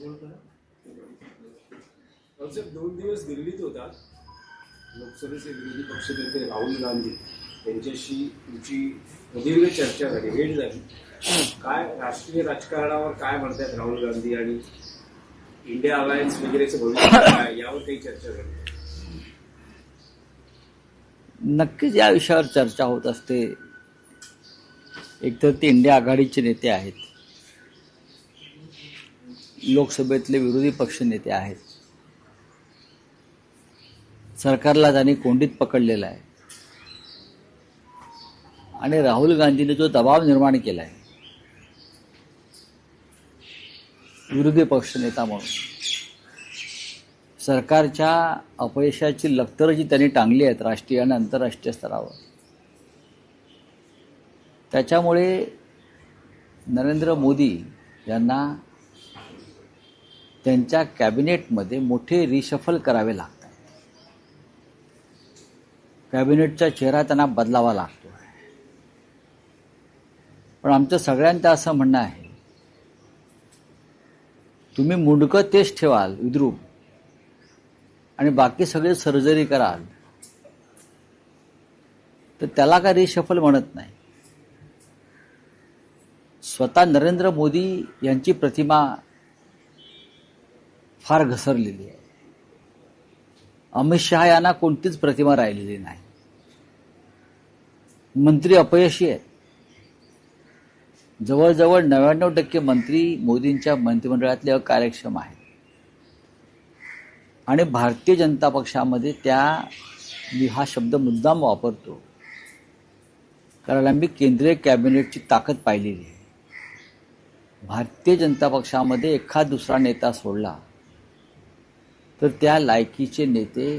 दोन दिवस दिल्लीत होता. लोकसभेचे विरोधी पक्षनेते राहुल गांधी यांच्याशी तुमची दीर्घ चर्चा झाली, भेट झाली. काय राष्ट्रीय राजकारणावर काय म्हणतात राहुल गांधी आणि इंडिया अलायन्स वगैरेचं भविष्य काय, यावर काही चर्चा झाली? नक्कीच या विषयावर चर्चा होत असते. एकतर ते इंडिया आघाडीचे नेते आहेत, लोकसभेतले विरोधी पक्ष नेते आहेत, सरकारला त्यांनी कोंडीत पकडलेलं आहे आणि राहुल गांधींनी जो दबाव निर्माण केला आहे विरोधी पक्षनेता म्हणून, सरकारच्या अपयशाची लखतरं जी त्यांनी टांगली आहेत राष्ट्रीय आणि आंतरराष्ट्रीय स्तरावर, त्याच्यामुळे नरेंद्र मोदी यांना त्यांच्या कॅबिनेटमध्ये मोठे रिशफल करावे लागतात. कॅबिनेटचा चेहरा त्यांना बदलावा लागतो. पण आमचं सगळ्यांचं असं म्हणणं आहे, तुम्ही मुंडकं तेच ठेवाल विद्रूप आणि बाकी सगळे सर्जरी कराल तर त्याला काय रिशफल म्हणत नाही. स्वतः नरेंद्र मोदी यांची प्रतिमा फार घसरलेली आहे. अमित शहा यांना कोणतीच प्रतिमा राहिलेली नाही. मंत्री अपयशी आहेत. जवळजवळ 99% मंत्री मोदींच्या मंत्रिमंडळातले अकार्यक्षम आहेत आणि भारतीय जनता पक्षामध्ये मी हा शब्द मुद्दाम वापरतो कारण आम्ही केंद्रीय कॅबिनेटची ताकद पाहिलेली आहे. भारतीय जनता पक्षामध्ये एखाद दुसरा नेता सोडला तर त्या लायकीचे नेते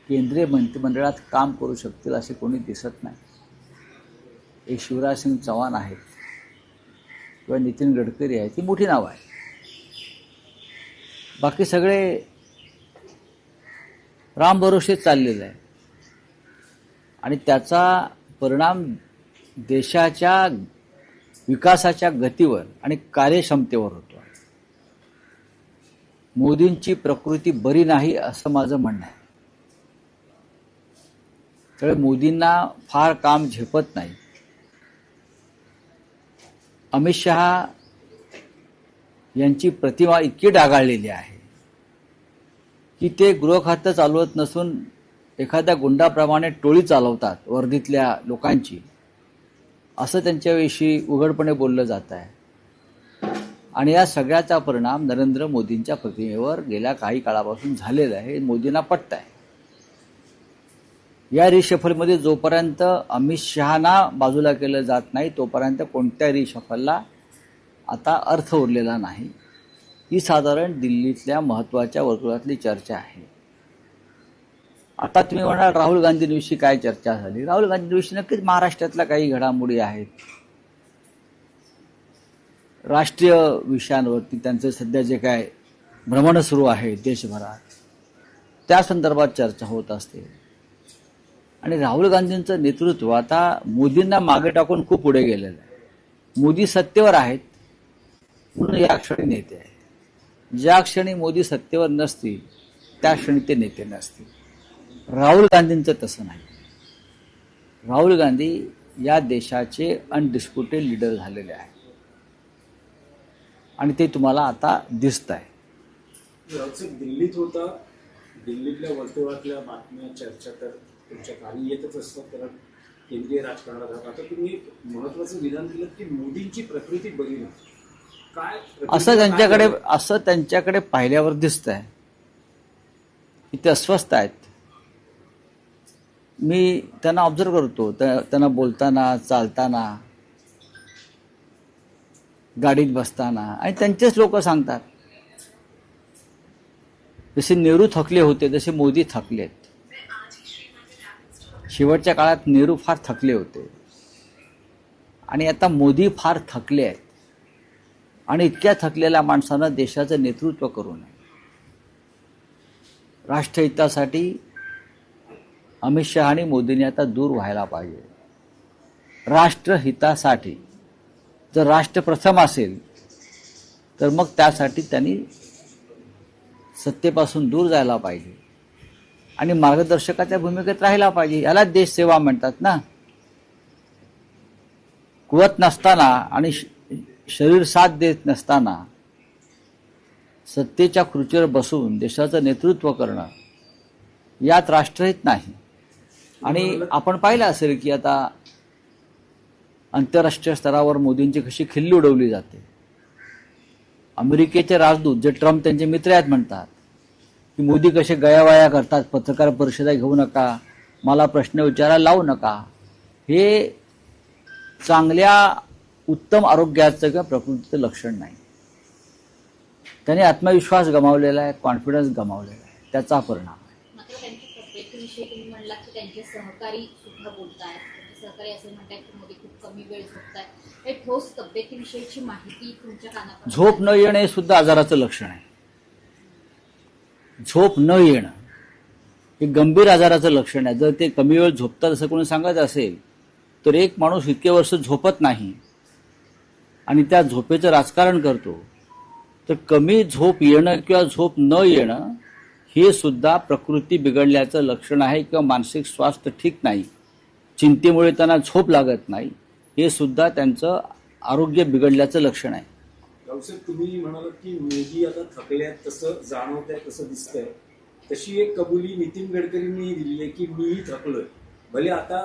केंद्रीय मंत्रिमंडळात काम करू शकतील असे कोणी दिसत नाही. एक शिवराज सिंग चौहान आहेत किंवा नितीन गडकरी आहेत, ही मोठी नावं आहेत. बाकी सगळे रामभरोसे चाललेले आहे आणि त्याचा परिणाम देशाच्या विकासाच्या गतीवर आणि कार्यक्षमतेवर होतो. मोदींची प्रकृती बरी नाही असं माझं म्हणणं आहे. त्यामुळे मोदींना फार काम झेपत नाही. अमित शहा यांची प्रतिमा इतकी डागाळलेली आहे की ते गृह खातं चालवत नसून एखाद्या गुंडाप्रमाणे टोळी चालवतात वर्दीतल्या लोकांची, असं त्यांच्याविषयी उघडपणे बोललं जात आहे. आणि या सगळ्याचा परिणाम नरेंद्र मोदींच्या प्रतिमेवर गेल्या काही काळापासून झालेला आहे. मोदींना पटत आहे. या रिशफलमध्ये जोपर्यंत अमित शहाना बाजूला केलं जात नाही तोपर्यंत कोणत्या रिशफलला आता अर्थ उरलेला नाही. ही साधारण दिल्लीतल्या महत्त्वाच्या वर्तुळातली चर्चा आहे. आता तुम्ही म्हणाल राहुल गांधींविषयी काय चर्चा झाली. राहुल गांधींविषयी नक्कीच महाराष्ट्रातल्या काही घडामोडी आहेत. राष्ट्रीय विषयांवरती त्यांचे सध्या जे काय भ्रमण सुरू आहे देशभरात, त्या संदर्भात चर्चा होत असते. आणि राहुल गांधींचं नेतृत्व आता मोदींना मागे टाकून खूप पुढे गेलेलं आहे. मोदी सत्तेवर आहेत म्हणून या क्षणी नेते आहेत. ज्या क्षणी मोदी सत्तेवर नसतील त्या क्षणी ते नेते नसतील. राहुल गांधींचं तसं नाही. राहुल गांधी या देशाचे अनडिस्प्युटेड लीडर झालेले आहेत आणि ते तुम्हाला आता दिसत आहे. दिल्लीत होता, दिल्लीतल्या वर्तुळातल्या बातम्या चर्चा तर तुमच्या काही येतच असतात कारण केंद्रीय राजकारणात. आता तुम्ही एक महत्वाचं विधान केलं की मोदींची प्रकृती बरी नाही. काय असं त्यांच्याकडे पाहिल्यावर दिसत आहे की ते अस्वस्थ आहेत. मी त्यांना ऑब्झर्व करतो, त्यांना बोलताना, चालताना, गाडीत बसताना, आणि त्यांचेच लोक सांगतात जसे नेहरू थकले होते तसे मोदी थकलेत. शेवटच्या काळात नेहरू फार थकले होते आणि आता मोदी फार थकले आहेत. आणि इतक्या थकलेल्या माणसानं देशाचं नेतृत्व करू नये. राष्ट्रहितासाठी अमित शहा आणि मोदींनी आता दूर व्हायला पाहिजे. राष्ट्रहितासाठी जर राष्ट्र प्रथम असेल तर मग त्यासाठी त्यांनी सत्तेपासून दूर जायला पाहिजे आणि मार्गदर्शकाच्या भूमिकेत राहायला पाहिजे. याला देशसेवा म्हणतात ना. कुवत नसताना आणि शरीर साथ देत नसताना सत्तेच्या खुर्चीवर बसून देशाचं नेतृत्व करणं यात राष्ट्रहित नाही. आणि आपण पाहिलं असेल की आता आंतरराष्ट्रीय स्तरावर मोदींची कशी खिल्ली उडवली जाते. अमेरिकेचे राजदूत जे ट्रम्प त्यांचे मित्र आहेत म्हणतात की मोदी कसे गयावाया करतात, पत्रकार परिषदा घेऊ नका, मला प्रश्न विचारायला लावू नका. हे चांगल्या उत्तम आरोग्याचं किंवा प्रकृतीचं लक्षण नाही. त्यांनी आत्मविश्वास गमावलेला आहे, कॉन्फिडन्स गमावलेला आहे, त्याचा परिणाम आहे. मात्र त्यांच्या तब्येतीविषयी तुम्ही म्हणलात की त्यांचे सहकारी सुद्धा बोलतायत. त्यांचे सहकारी असं म्हणतात की मोदी खूप कमी वेळ झोपतायत. हे ठोस तब्येतीविषयीची माहिती तुमच्या कानापर्यंत झोप न येणे हे सुद्धा आजाराचं लक्षण आहे. झोप न येणं हे गंभीर आजाराचं लक्षण आहे. जर ते कमी वेळ झोपतात असं कोणी सांगत असेल तर एक माणूस इतके वर्ष झोपत नाही आणि त्या झोपेचं राजकारण करतो, तर कमी झोप येणं किंवा झोप न येणं हे सुद्धा प्रकृती बिघडल्याचं लक्षण आहे किंवा मानसिक स्वास्थ्य ठीक नाही, चिंतेमुळे त्यांना झोप लागत नाही, हे सुद्धा त्यांचं आरोग्य बिघडल्याचं लक्षण आहे. रावसाहेब, तुम्ही म्हणालात की मोदी आता थकल्यात, तसं जाणवत आहे, तसं दिसतंय. तशी एक कबुली नितीन गडकरींनी दिली आहे की मीही थकलोय. भले आता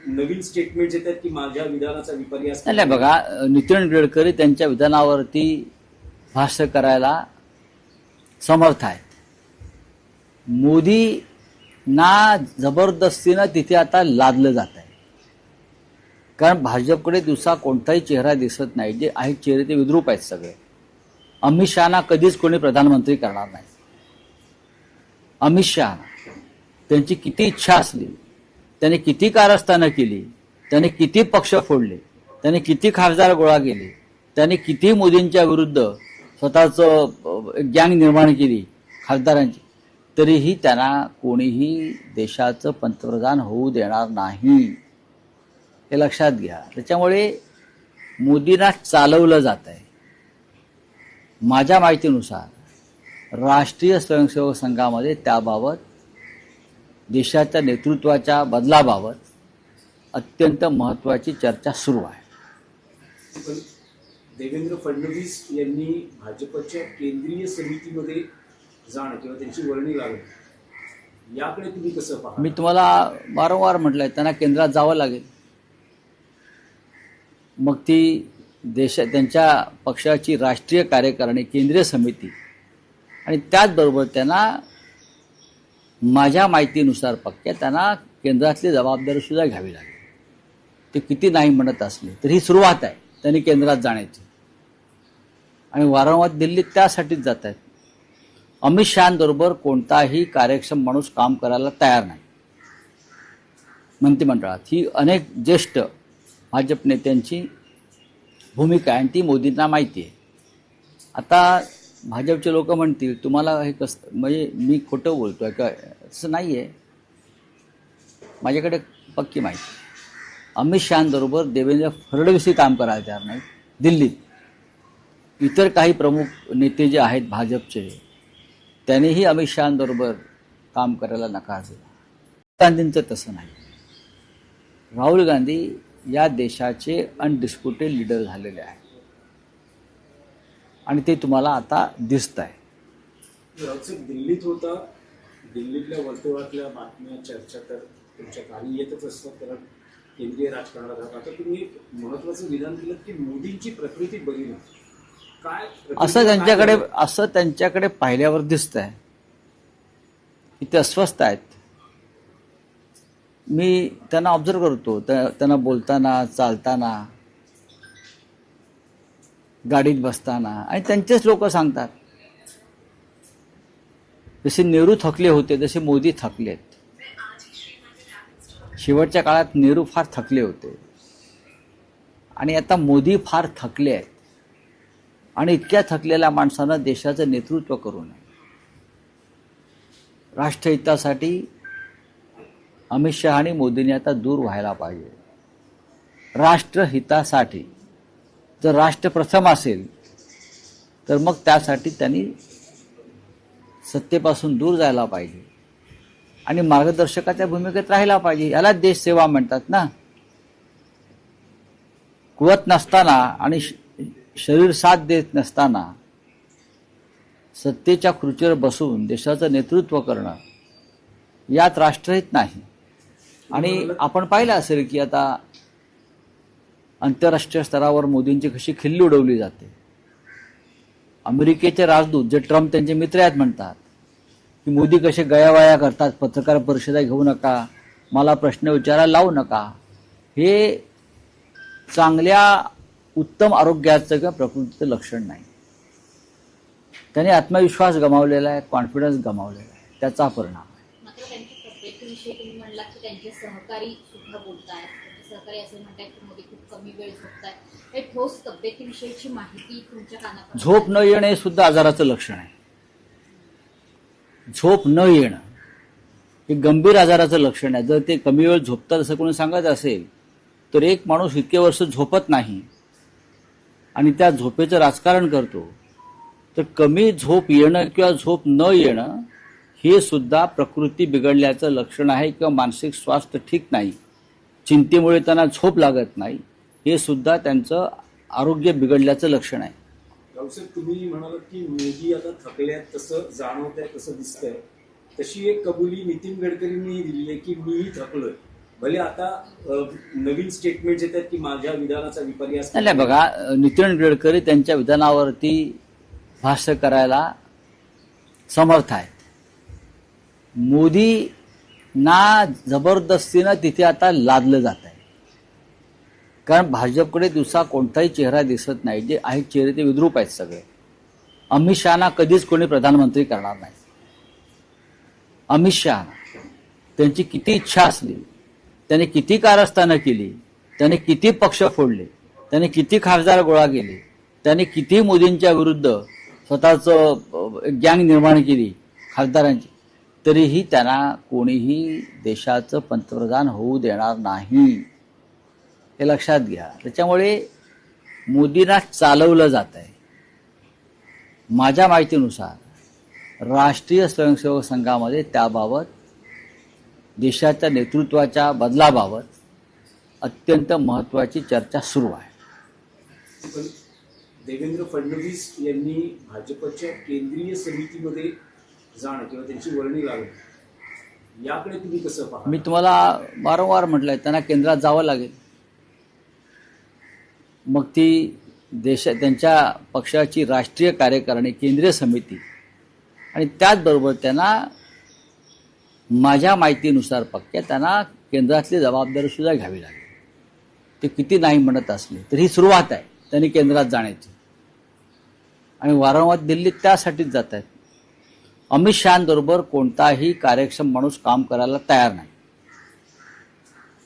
नवीन स्टेटमेंट येतात की माझ्या विधानाचा विपर्यास. नाही बघा, नितीन गडकरी त्यांच्या विधानावरती भाष्य करायला समर्थ आहेत. मोदींना जबरदस्तीनं तिथे आता लादलं जात आहे. कारण भाजपकडे दिवसा कोणताही चेहरा दिसत नाही. जे आहेत चेहरे ते विद्रूप आहेत सगळे. अमित शहाना कधीच कोणी प्रधानमंत्री करणार नाही. अमित शहा त्यांची किती इच्छा असली, त्याने किती कारस्थानं केली, त्याने किती पक्ष फोडले, त्याने किती खासदार गोळा केले, त्याने किती मोदींच्या विरुद्ध स्वतःचं गँग निर्माण केली खासदारांची, तरीही त्यांना कोणीही देशाचं पंतप्रधान होऊ देणार नाही, हे लक्षात घ्या. त्याच्यामुळे मोदींना चालवलं जात आहे. माझ्या माहितीनुसार राष्ट्रीय स्वयंसेवक संघामध्ये त्याबाबत देशाच्या नेतृत्वाच्या बदलाबाबत अत्यंत महत्त्वाची चर्चा सुरू आहे. पण देवेंद्र फडणवीस यांनी भाजपच्या केंद्रीय समितीमध्ये जाणं किंवा त्यांची वर्णी लावणं, याकडे तुम्ही कसं पाहता? मी तुम्हाला वारंवार म्हटलंय त्यांना केंद्रात जावं लागेल. मग ती त्यांच्या पक्षाची राष्ट्रीय कार्यकारिणी, केंद्रीय समिती आणि त्याचबरोबर त्यांना माझ्या माहितीनुसार पक्क्या त्यांना केंद्रातली जबाबदारी सुद्धा घ्यावी लागेल. ते किती नाही म्हणत असले तर ही सुरुवात आहे त्यांनी केंद्रात जाण्याची. आणि वारंवार दिल्लीत त्यासाठीच जात आहेत. अमित शहांबरोबर कोणताही कार्यक्षम माणूस काम करायला तयार नाही मंत्रिमंडळात. ही अनेक ज्येष्ठ भाजप नेत्यांची भूमिका आहे आणि ती मोदींना माहिती आहे. आता भाजपचे लोक म्हणतील तुम्हाला हे कसं, म्हणजे मी खोटं बोलतोय का? तसं नाही आहे. माझ्याकडे पक्की माहिती. अमित शहांबरोबर देवेंद्र फडणवीसही काम करायला तयार नाही दिल्लीत. इतर काही प्रमुख नेते जे आहेत भाजपचे त्यांनीही अमित शहांबरोबर काम करायला नकार दिला. गांधींचं तसं नाही. राहुल गांधी या देशाचे अनडिस्प्युटेड लीडर झालेले आहेत आणि ते तुम्हाला आता दिसत आहे. दिल्लीत होता, दिल्लीतल्या वर्तुळातल्या बातम्या, चर्चा तर तुमच्या काही येतच असतात, कारण केंद्रीय राजकारणात राहतात. आता तुम्ही एक महत्वाचं विधान केलं की मोदींची प्रकृती बरी नाही. काय असं त्यांच्याकडे पाहिल्यावर दिसत आहे की ते अस्वस्थ आहेत. मी त्यांना ऑब्झर्व करतो, त्यांना बोलताना, चालताना, गाडीत बसताना, आणि त्यांचेच लोक सांगतात जसे नेहरू थकले होते तसे मोदी थकलेत. शेवटच्या काळात नेहरू फार थकले होते आणि आता मोदी फार थकले आहेत. आणि इतक्या थकलेल्या माणसानं देशाचं नेतृत्व करू नये. राष्ट्रहितासाठी अमित शहा आणि मोदींनी आता दूर व्हायला पाहिजे. राष्ट्रहितासाठी जर राष्ट्र प्रथम असेल तर मग त्यासाठी त्यांनी सत्तेपासून दूर जायला पाहिजे आणि मार्गदर्शकाच्या भूमिकेत राहायला पाहिजे. याला देशसेवा म्हणतात ना. कुवत नसताना आणि शरीर साथ देत नसताना सत्तेच्या खुर्चीवर बसून देशाचं नेतृत्व करणं यात राष्ट्रहित नाही. आणि आपण पाहिलं असेल की आता आंतरराष्ट्रीय स्तरावर मोदींची कशी खिल्ली उडवली जाते. अमेरिकेचे राजदूत जे ट्रम्प त्यांचे मित्र आहेत म्हणतात की मोदी कसे गयावया करतात, पत्रकार परिषदा घेऊ नका, मला प्रश्न विचारायला लावू नका. हे चांगल्या उत्तम आरोग्याचं किंवा प्रकृतीचं लक्षण नाही. त्यांनी आत्मविश्वास गमावलेला आहे, कॉन्फिडन्स गमावलेला आहे, त्याचा परिणाम. मात्र त्यांच्या तब्येतीविषयी तुम्ही म्हणलात की त्यांचे सहकारी सुद्धा बोलतायत. त्यांचे सहकारी असं म्हणतात की मोदी खूप कमी वेळ झोपतायत. हे ठोस तब्येतीविषयीची माहिती तुमच्या कानापर्यंत झोप न येणे हे सुद्धा आजाराचं लक्षण आहे. झोप न येणं हे गंभीर आजाराचं लक्षण आहे. जर ते कमी वेळ झोपतात असं कोणी सांगत असेल तर एक माणूस इतके वर्ष झोपत नाही आणि त्या झोपेचं राजकारण करतो, तर कमी झोप येणं किंवा झोप न येणं हे सुद्धा प्रकृती बिघडल्याचं लक्षण आहे किंवा मानसिक स्वास्थ्य ठीक नाही, चिंतेमुळे त्यांना झोप लागत नाही, हे सुद्धा त्यांचं आरोग्य बिघडल्याचं लक्षण आहे. रावसाहेब, तुम्ही म्हणालात की मोदी आता थकल्यात, तसं जाणवत आहे, तसं दिसतंय. तशी एक कबुली नितीन गडकरींनी दिली आहे की मीही थकलोय. भले आता नवीन स्टेटमेंट येतात की माझ्या विधानाचा विपर्यास. नाही बघा, नितीन गडकरी त्यांच्या विधानावरती भाष्य करायला समर्थ आहे. मोदींना जबरदस्तीनं तिथे आता लादलं जात आहे. कारण भाजपकडे दिवसा कोणताही चेहरा दिसत नाही. जे आहेत चेहरे ते विद्रूप आहेत सगळे. अमित शहाना कधीच कोणी प्रधानमंत्री करणार नाही. अमित शहा त्यांची किती इच्छा असली, त्याने किती कारस्थानं केली, त्याने किती पक्ष फोडले, त्याने किती खासदार गोळा केले, त्याने किती मोदींच्या विरुद्ध स्वतःचं गँग निर्माण केली खासदारांची, तरीही त्यांना कोणीही देशाचं पंतप्रधान होऊ देणार नाही, हे लक्षात घ्या. त्याच्यामुळे मोदींना चालवलं जात आहे. माझ्या माहितीनुसार राष्ट्रीय स्वयंसेवक संघामध्ये त्याबाबत देशाच्या नेतृत्वाच्या बदलाबाबत अत्यंत महत्त्वाची चर्चा सुरू आहे. पण देवेंद्र फडणवीस यांनी भाजपच्या केंद्रीय समितीमध्ये जाणं किंवा त्यांची वर्णी लागणं, याकडे तुम्ही कसं पाहता? मी तुम्हाला वारंवार म्हटलंय त्यांना केंद्रात जावं लागेल. मग ती त्यांच्या पक्षाची राष्ट्रीय कार्यकारिणी, केंद्रीय समिती आणि त्याचबरोबर त्यांना माझ्या माहितीनुसार पक्क्या त्यांना केंद्रातली जबाबदारी सुद्धा घ्यावी लागेल. ते किती नाही म्हणत असले तरी ही सुरुवात आहे त्यांनी केंद्रात जाण्याची. आणि वारंवार दिल्लीत त्यासाठीच जात आहेत. अमित शहांबरोबर कोणताही कार्यक्षम माणूस काम करायला तयार नाही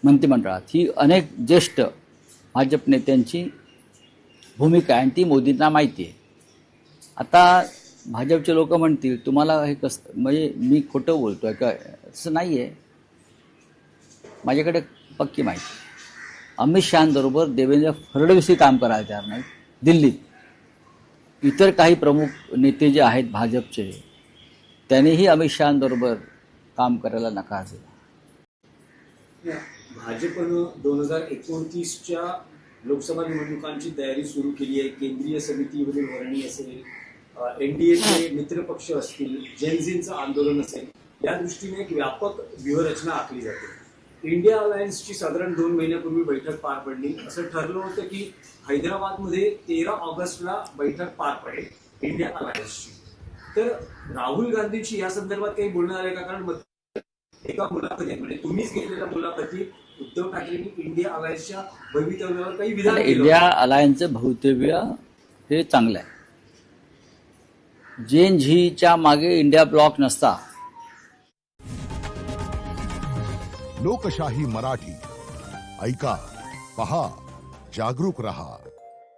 मंत्रिमंडळात. ही अनेक ज्येष्ठ भाजप नेत्यांची भूमिका आहे आणि ती मोदींना माहिती आहे. आता भाजपचे लोक म्हणतील तुम्हाला हे कसं, म्हणजे मी खोटं बोलतोय का? असं नाही आहे. माझ्याकडे पक्की माहिती. अमित शहांबरोबर देवेंद्र फडणवीसही काम करायला तयार नाही दिल्लीत. इतर काही प्रमुख नेते जे आहेत भाजपचे त्यांनीही अमित शहांबरोबर काम करायला नकार दिला. भाजपनं 2029च्या लोकसभा निवडणुकांची तयारी सुरू केली आहे. केंद्रीय समितीमधील वर्णी असेल, एनडीएचे मित्रपक्ष असतील, जेनझींचं आंदोलन असेल, या दृष्टीने एक व्यापक व्यूहरचना आखली जाते. इंडिया अलायन्सची साधारण 2 महिन्यापूर्वी बैठक पार पडली. असं ठरलं होतं की हैदराबादमध्ये 13 ऑगस्टला बैठक पार पडेल इंडिया अलायन्सची. तर राहुल गांधींची या संदर्भात काही बोलणं आलंय का? कारण एका मुलाखतीत, म्हणजे तुम्हीच घेतलेल्या मुलाखतीत उद्धव ठाकरेंनी इंडिया अलायन्सच्या भवितव्यावर काही विधान केलं. इंडिया अलायन्सचं भवितव्य हे चांगलं आहे. जेन झीच्या मागे इंडिया ब्लॉक नसता. लोकशाही मराठी ऐका, पहा, जागरूक रहा.